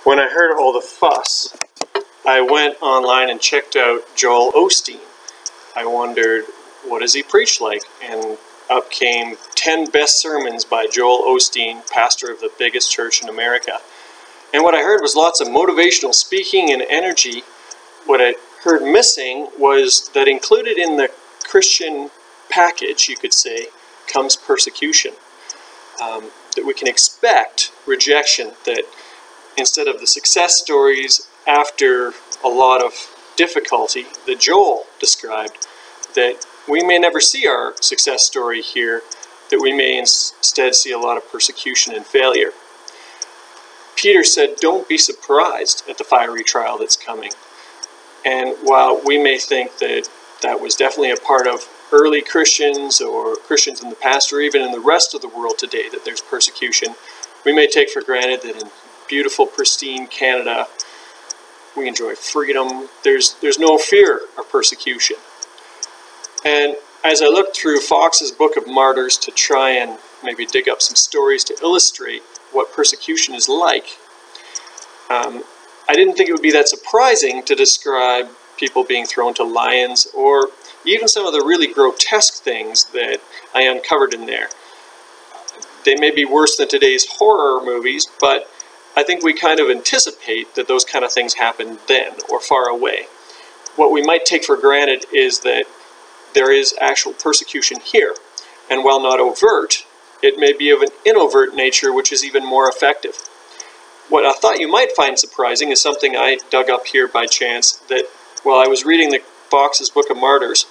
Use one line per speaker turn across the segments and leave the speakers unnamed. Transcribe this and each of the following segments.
When I heard all the fuss, I went online and checked out Joel Osteen. I wondered, what does he preach like? And up came 10 best sermons by Joel Osteen, pastor of the biggest church in America. And what I heard was lots of motivational speaking and energy. What I heard missing was that included in the Christian package, you could say, comes persecution. That we can expect rejection, that instead of the success stories after a lot of difficulty that Joel described, that we may never see our success story here, that we may instead see a lot of persecution and failure. Peter said, don't be surprised at the fiery trial that's coming. And while we may think that that was definitely a part of early Christians or Christians in the past or even in the rest of the world today, that there's persecution, we may take for granted that in beautiful, pristine Canada, we enjoy freedom. There's no fear of persecution. And as I looked through Fox's Book of Martyrs to try and maybe dig up some stories to illustrate what persecution is like, I didn't think it would be that surprising to describe people being thrown to lions or even some of the really grotesque things that I uncovered in there. They may be worse than today's horror movies, but I think we kind of anticipate that those kind of things happen then or far away. What we might take for granted is that there is actual persecution here. And while not overt, it may be of an inovert nature, which is even more effective. What I thought you might find surprising is something I dug up here by chance, that while I was reading the Fox's Book of Martyrs,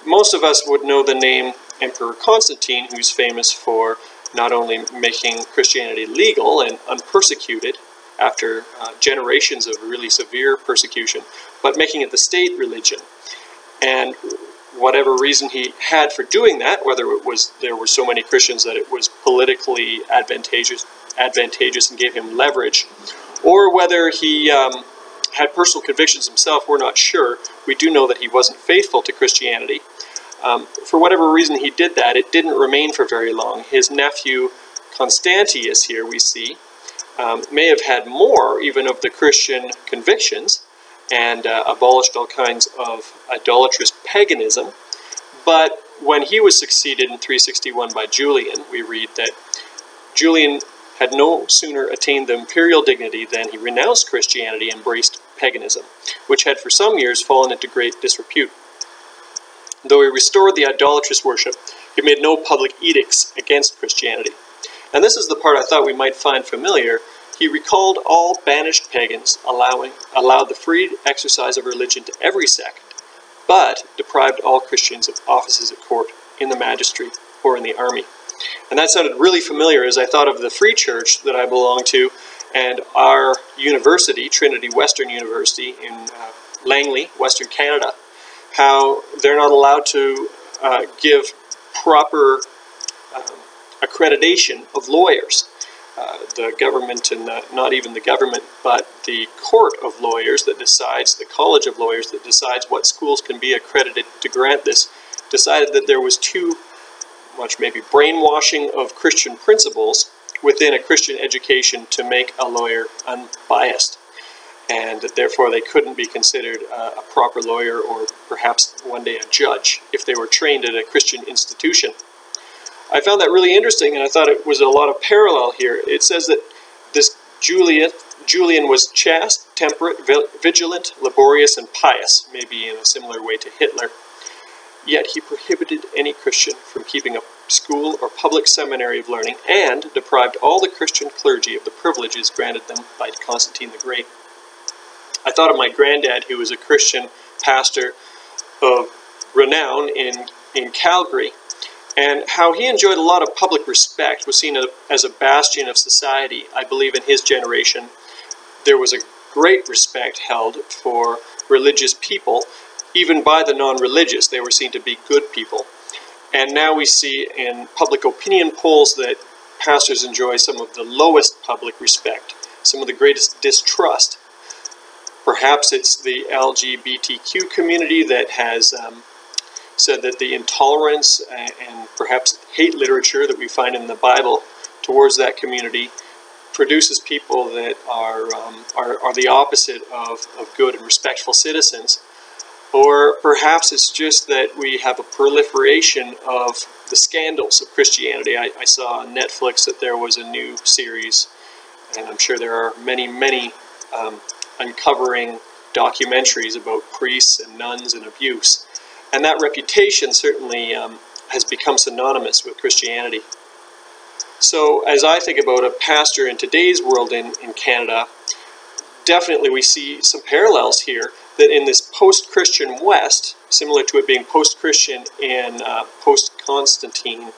most of us would know the name Emperor Constantine, who's famous for not only making Christianity legal and unpersecuted after generations of really severe persecution, but making it the state religion. And whatever reason he had for doing that, whether it was there were so many Christians that it was politically advantageous and gave him leverage, or whether he had personal convictions himself, we're not sure. We do know that he wasn't faithful to Christianity. For whatever reason he did that, it didn't remain for very long. His nephew Constantius here, we see, may have had more even of the Christian convictions and abolished all kinds of idolatrous paganism. But when he was succeeded in 361 by Julian, we read that Julian had no sooner attained the imperial dignity than he renounced Christianity and embraced paganism, which had for some years fallen into great disrepute. Though he restored the idolatrous worship, he made no public edicts against Christianity. And this is the part I thought we might find familiar. He recalled all banished pagans, allowed the free exercise of religion to every sect, but deprived all Christians of offices at court, in the magistracy, or in the army. And that sounded really familiar as I thought of the free church that I belong to and our university, Trinity Western University in Langley, Western Canada, how they're not allowed to give proper accreditation of lawyers. The government, and not even the government, but the court of lawyers that decides, the college of lawyers that decides what schools can be accredited to grant this, decided that there was too much maybe brainwashing of Christian principles within a Christian education to make a lawyer unbiased, and that therefore they couldn't be considered a proper lawyer or perhaps one day a judge if they were trained at a Christian institution. I found that really interesting, and I thought it was a lot of parallel here. It says that this Julian was chaste, temperate, vigilant, laborious, and pious, maybe in a similar way to Hitler. Yet he prohibited any Christian from keeping a school or public seminary of learning, and deprived all the Christian clergy of the privileges granted them by Constantine the Great. I thought of my granddad, who was a Christian pastor of renown in Calgary, and how he enjoyed a lot of public respect, was seen as a bastion of society. I believe in his generation there was a great respect held for religious people, even by the non-religious. They were seen to be good people. And now we see in public opinion polls that pastors enjoy some of the lowest public respect, some of the greatest distrust. Perhaps it's the LGBTQ community that has said that the intolerance and perhaps hate literature that we find in the Bible towards that community produces people that are the opposite of good and respectful citizens. Or perhaps it's just that we have a proliferation of the scandals of Christianity. I saw on Netflix that there was a new series, and I'm sure there are many, many uncovering documentaries about priests and nuns and abuse. And that reputation certainly has become synonymous with Christianity. So as I think about a pastor in today's world in Canada, definitely we see some parallels here, that in this post-Christian West, similar to it being post-Christian in post-Constantine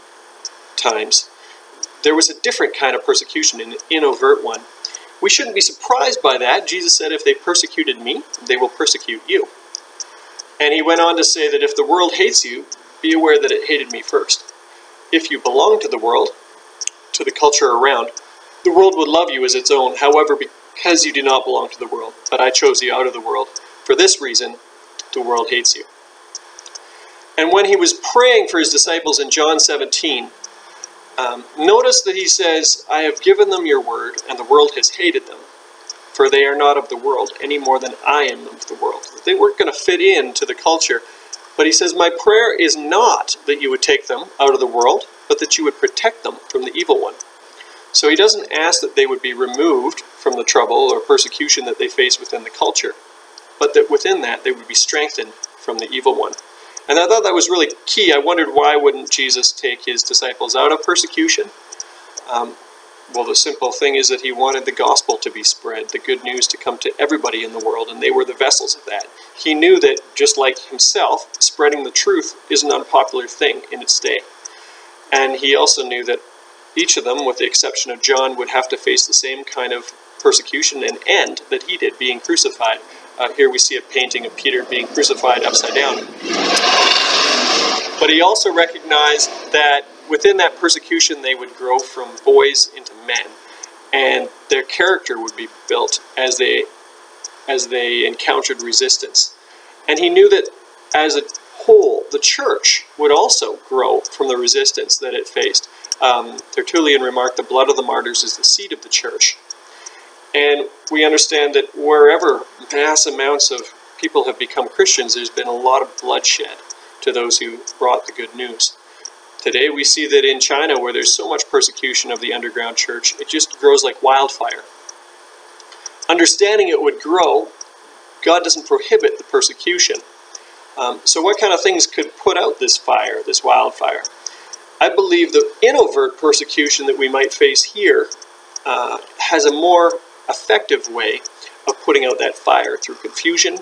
times, there was a different kind of persecution, an overt one. We shouldn't be surprised by that. Jesus said, if they persecuted me, they will persecute you. And he went on to say that if the world hates you, be aware that it hated me first. If you belong to the world, to the culture around, the world would love you as its own. However, because you do not belong to the world, but I chose you out of the world, for this reason, the world hates you. And when he was praying for his disciples in John 17, notice that he says, I have given them your word, and the world has hated them, for they are not of the world, any more than I am of the world. They weren't going to fit into the culture, but he says, my prayer is not that you would take them out of the world, but that you would protect them from the evil one. So he doesn't ask that they would be removed from the trouble or persecution that they face within the culture, but that within that they would be strengthened from the evil one. And I thought that was really key. I wondered, why wouldn't Jesus take his disciples out of persecution? Well, the simple thing is that he wanted the gospel to be spread, the good news to come to everybody in the world, and they were the vessels of that. He knew that, just like himself, spreading the truth is an unpopular thing in its day. And he also knew that each of them, with the exception of John, would have to face the same kind of persecution and end that he did, being crucified. Here we see a painting of Peter being crucified upside down. But he also recognized that within that persecution they would grow from boys into men, and their character would be built as they encountered resistance. And he knew that as a whole, the church would also grow from the resistance that it faced. Tertullian remarked, the blood of the martyrs is the seed of the church. And we understand that wherever mass amounts of people have become Christians, there's been a lot of bloodshed to those who brought the good news. Today we see that in China, where there's so much persecution of the underground church, it just grows like wildfire. Understanding it would grow, God doesn't prohibit the persecution. So what kind of things could put out this fire, this wildfire? I believe the overt persecution that we might face here has a more effective way of putting out that fire, through confusion,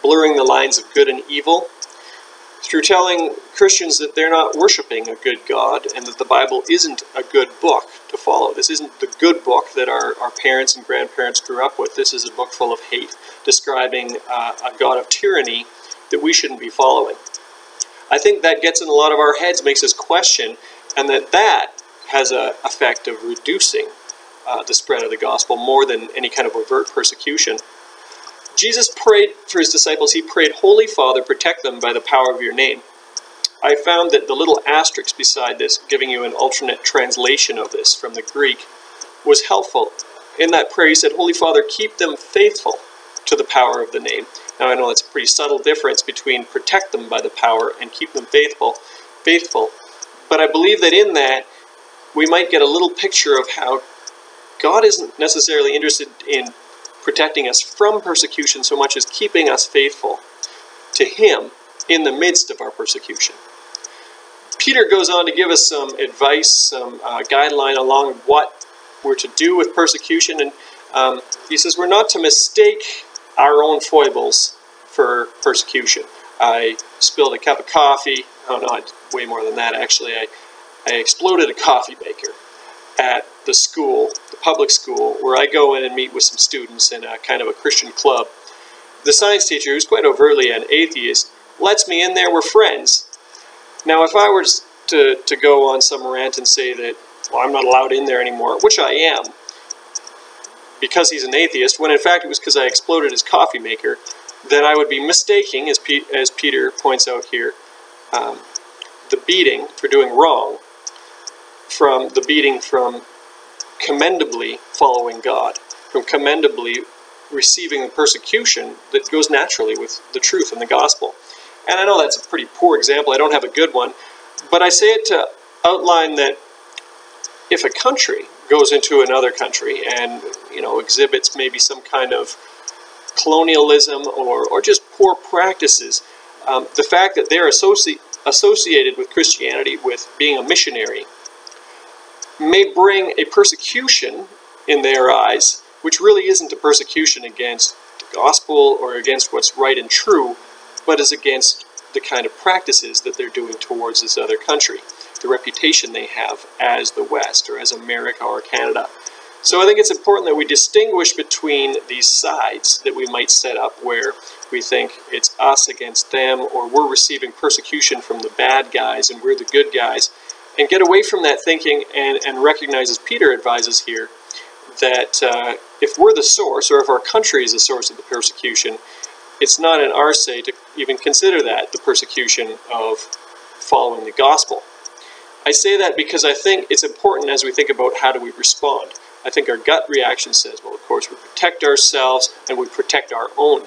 blurring the lines of good and evil, through telling Christians that they're not worshiping a good God and that the Bible isn't a good book to follow. This isn't the good book that our parents and grandparents grew up with. This is a book full of hate, describing a God of tyranny that we shouldn't be following. I think that gets in a lot of our heads, makes us question, and that has an effect of reducing the spread of the gospel more than any kind of overt persecution. Jesus prayed for his disciples. He prayed, Holy Father, protect them by the power of your name. I found that the little asterisk beside this, giving you an alternate translation of this from the Greek, was helpful. In that prayer, he said, Holy Father, keep them faithful to the power of the name. Now, I know that's a pretty subtle difference between protect them by the power and keep them faithful. But I believe that in that, we might get a little picture of how God isn't necessarily interested in protecting us from persecution so much as keeping us faithful to him in the midst of our persecution. Peter goes on to give us some advice, some guideline along what we're to do with persecution, and he says we're not to mistake our own foibles for persecution. I spilled a cup of coffee. Oh no, way more than that actually. I exploded a coffee maker at the school, the public school, where I go in and meet with some students in a kind of a Christian club. The science teacher, who's quite overtly an atheist, lets me in there. We're friends. Now, if I were to go on some rant and say that, well, I'm not allowed in there anymore, which I am, because he's an atheist, when in fact it was because I exploded his coffee maker, then I would be mistaking, as Peter points out here, the beating for doing wrong from the beating from commendably following God, from commendably receiving the persecution that goes naturally with the truth and the gospel. And I know that's a pretty poor example. I don't have a good one, but I say it to outline that if a country goes into another country and, exhibits maybe some kind of colonialism or just poor practices, the fact that they're associated with Christianity, with being a missionary, may bring a persecution in their eyes, which really isn't a persecution against the gospel or against what's right and true, but is against the kind of practices that they're doing towards this other country, the reputation they have as the West or as America or Canada. So I think it's important that we distinguish between these sides that we might set up where we think it's us against them, or we're receiving persecution from the bad guys and we're the good guys, and get away from that thinking and recognize, as Peter advises here, that if we're the source, or if our country is the source of the persecution, it's not in our say to even consider that the persecution of following the gospel. I say that because I think it's important as we think about how do we respond. I think our gut reaction says, well, of course, we protect ourselves and we protect our own.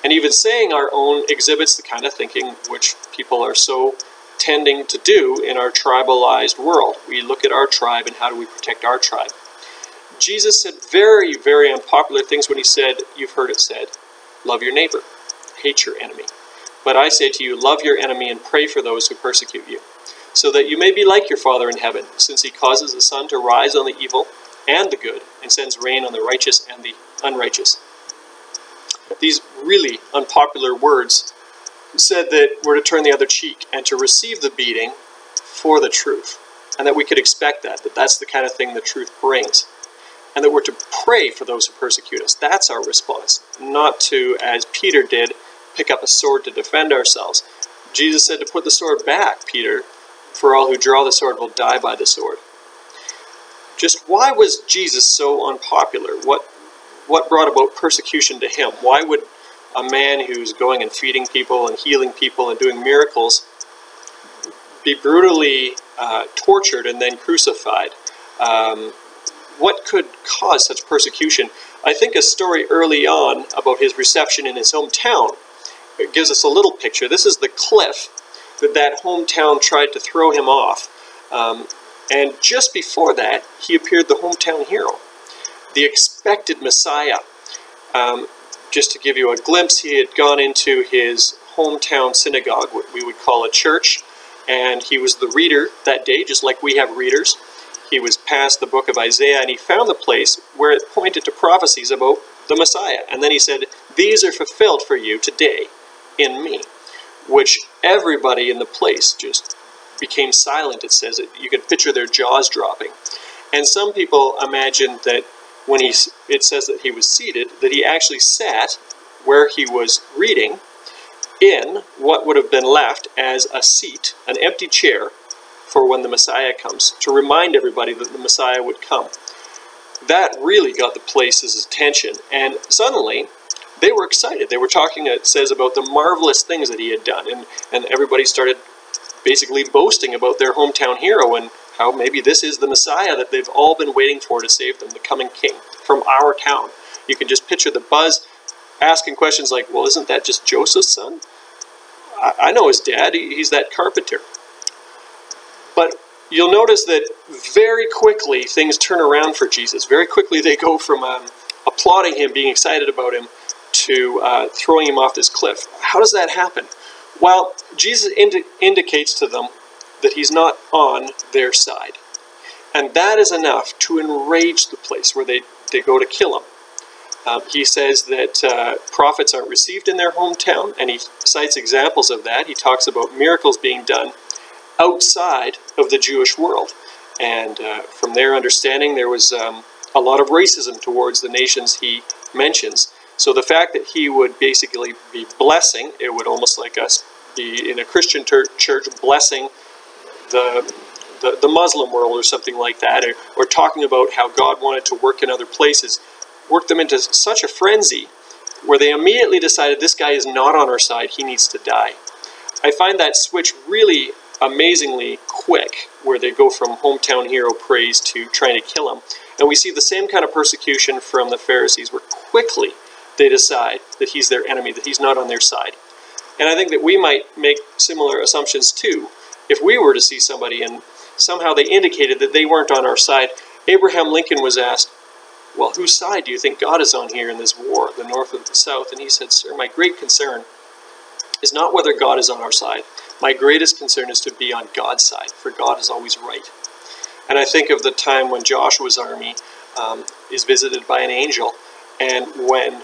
And even saying our own exhibits the kind of thinking which people are so tending to do in our tribalized world. We look at our tribe and how do we protect our tribe. Jesus said very, very unpopular things when he said, you've heard it said, love your neighbor, hate your enemy. But I say to you, love your enemy and pray for those who persecute you, so that you may be like your Father in heaven, since he causes the sun to rise on the evil and the good, and sends rain on the righteous and the unrighteous. These really unpopular words said that we're to turn the other cheek and to receive the beating for the truth, and that we could expect that that's the kind of thing the truth brings, and that we're to pray for those who persecute us. That's our response, not to, as Peter did, pick up a sword to defend ourselves. Jesus said to put the sword back, Peter, for all who draw the sword will die by the sword. Just why was Jesus so unpopular? What brought about persecution to him? Why would a man who's going and feeding people and healing people and doing miracles be brutally tortured and then crucified? What could cause such persecution? I think a story early on about his reception in his hometown gives us a little picture. This is the cliff that hometown tried to throw him off. And just before that, he appeared the hometown hero, the expected Messiah. Just to give you a glimpse, he had gone into his hometown synagogue, what we would call a church, and he was the reader that day, just like we have readers. He was past the book of Isaiah, and he found the place where it pointed to prophecies about the Messiah. And then he said, these are fulfilled for you today in me, which everybody in the place just became silent, it says. You could picture their jaws dropping. And some people imagined that when it says that he was seated, that he actually sat where he was reading in what would have been left as a seat, an empty chair, for when the Messiah comes, to remind everybody that the Messiah would come. That really got the place's attention, and suddenly they were excited. They were talking, it says, about the marvelous things that he had done, and everybody started basically boasting about their hometown hero and how maybe this is the Messiah that they've all been waiting for to save them, the coming king from our town. You can just picture the buzz asking questions like, well, isn't that just Joseph's son? I know his dad, he's that carpenter. But you'll notice that very quickly things turn around for Jesus. Very quickly they go from applauding him, being excited about him, to throwing him off this cliff. How does that happen? Well, Jesus indicates to them that he's not on their side. And that is enough to enrage the place where they go to kill him. He says that prophets aren't received in their hometown, and he cites examples of that. He talks about miracles being done outside of the Jewish world. And from their understanding, there was a lot of racism towards the nations he mentions. So the fact that he would basically be blessing, it would almost like us be in a Christian church blessing the Muslim world or something like that, or talking about how God wanted to work in other places, worked them into such a frenzy where they immediately decided this guy is not on our side, he needs to die. I find that switch really amazingly quick, where they go from hometown hero praise to trying to kill him. And we see the same kind of persecution from the Pharisees, where quickly they decide that he's their enemy, that he's not on their side. And I think that we might make similar assumptions too. If we were to see somebody and somehow they indicated that they weren't on our side. Abraham Lincoln was asked, well, whose side do you think God is on here in this war, the North or the South? And he said, sir, my great concern is not whether God is on our side. My greatest concern is to be on God's side, for God is always right. And I think of the time when Joshua's army is visited by an angel, and when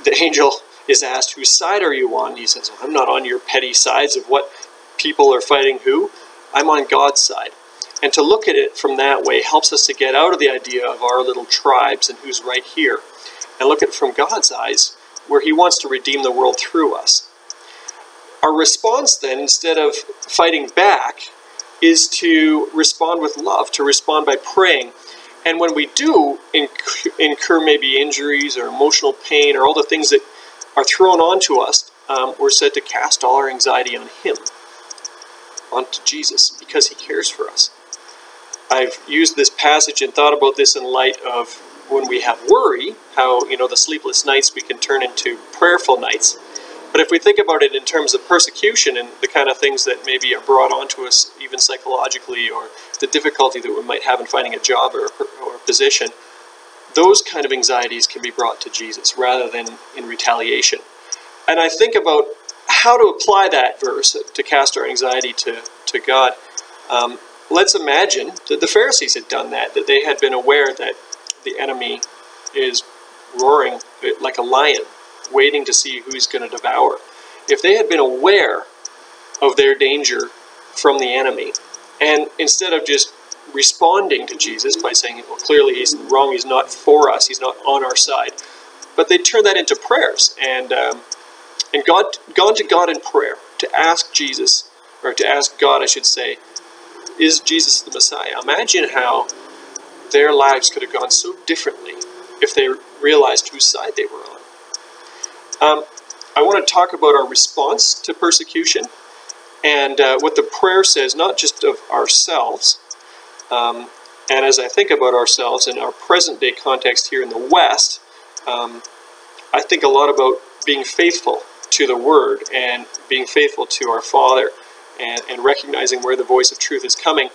the angel is asked, whose side are you on? He says, well, I'm not on your petty sides of what people are fighting who. I'm on God's side. And to look at it from that way helps us to get out of the idea of our little tribes and who's right here, and look at it from God's eyes, where he wants to redeem the world through us. Our response then, instead of fighting back, is to respond with love, to respond by praying. And when we do incur maybe injuries or emotional pain or all the things that are thrown onto us, we're said to cast all our anxiety on him, onto Jesus, because he cares for us. I've used this passage and thought about this in light of when we have worry, how, the sleepless nights we can turn into prayerful nights. But if we think about it in terms of persecution and the kind of things that maybe are brought onto us, even psychologically, or the difficulty that we might have in finding a job or a position, those kind of anxieties can be brought to Jesus rather than in retaliation. And I think about how to apply that verse to cast our anxiety to God. Let's imagine that the Pharisees had done that they had been aware that the enemy is roaring like a lion, waiting to see who he's going to devour. If they had been aware of their danger from the enemy, and instead of just responding to Jesus by saying, well, clearly he's wrong, he's not for us, he's not on our side, but they turned that into prayers and gone to God in prayer to ask Jesus, or to ask God, I should say, is Jesus the Messiah? Imagine how their lives could have gone so differently if they realized whose side they were on. I want to talk about our response to persecution and what the prayer says, not just of ourselves. And as I think about ourselves in our present day context here in the West, I think a lot about being faithful to the Word and being faithful to our Father and recognizing where the voice of truth is coming.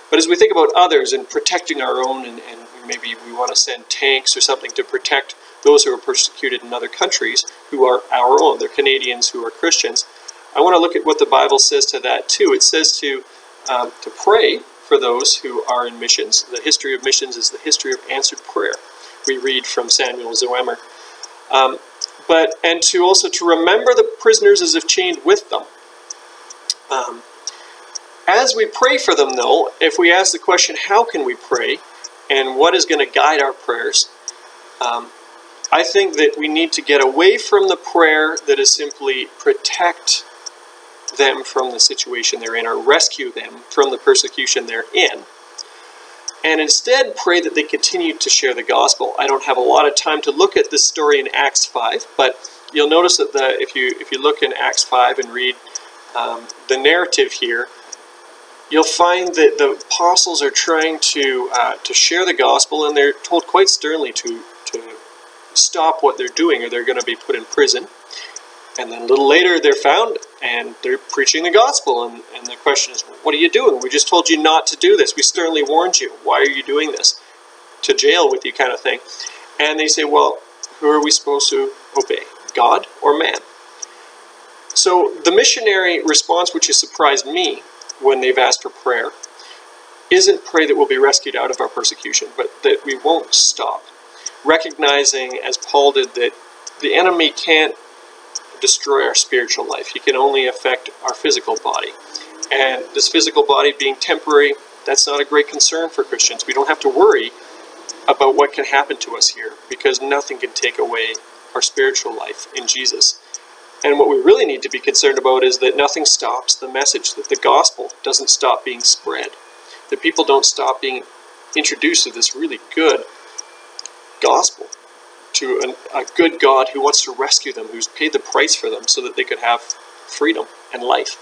But as we think about others and protecting our own, and maybe we want to send tanks or something to protect those who are persecuted in other countries who are our own, they're Canadians who are Christians, I want to look at what the Bible says to that too. It says to pray for those who are in missions. The history of missions is the history of answered prayer. We read from Samuel Zoemer. And to also to remember the prisoners as if chained with them. As we pray for them, though, if we ask the question, how can we pray, and what is going to guide our prayers, I think that we need to get away from the prayer that is simply protect them from the situation they're in, or rescue them from the persecution they're in, and instead pray that they continue to share the gospel. I don't have a lot of time to look at this story in Acts 5, but you'll notice that if you look in Acts 5 and read the narrative here, you'll find that the apostles are trying to share the gospel, and they're told quite sternly to stop what they're doing, or they're going to be put in prison. And then a little later, they're found, and they're preaching the gospel. And the question is, what are you doing? We just told you not to do this. We sternly warned you. Why are you doing this? To jail with you, kind of thing. And they say, well, who are we supposed to obey? God or man? So the missionary response, which has surprised me when they've asked for prayer, isn't pray that we'll be rescued out of our persecution, but that we won't stop. Recognizing, as Paul did, that the enemy can't destroy our spiritual life. He can only affect our physical body. And this physical body being temporary, that's not a great concern for Christians. We don't have to worry about what can happen to us here, because nothing can take away our spiritual life in Jesus. And what we really need to be concerned about is that nothing stops the message, that the gospel doesn't stop being spread, that people don't stop being introduced to this really good gospel, to a good God who wants to rescue them, who's paid the price for them so that they could have freedom and life.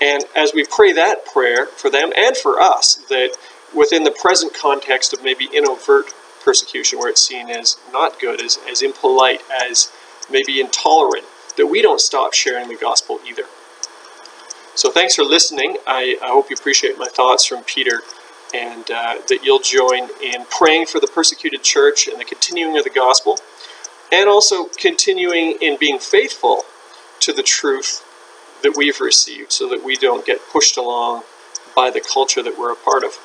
And as we pray that prayer for them and for us, that within the present context of maybe in overt persecution, where it's seen as not good, as impolite, as maybe intolerant, that we don't stop sharing the gospel either. So thanks for listening. I hope you appreciate my thoughts from Peter, and that you'll join in praying for the persecuted church and the continuing of the gospel, and also continuing in being faithful to the truth that we've received, so that we don't get pushed along by the culture that we're a part of.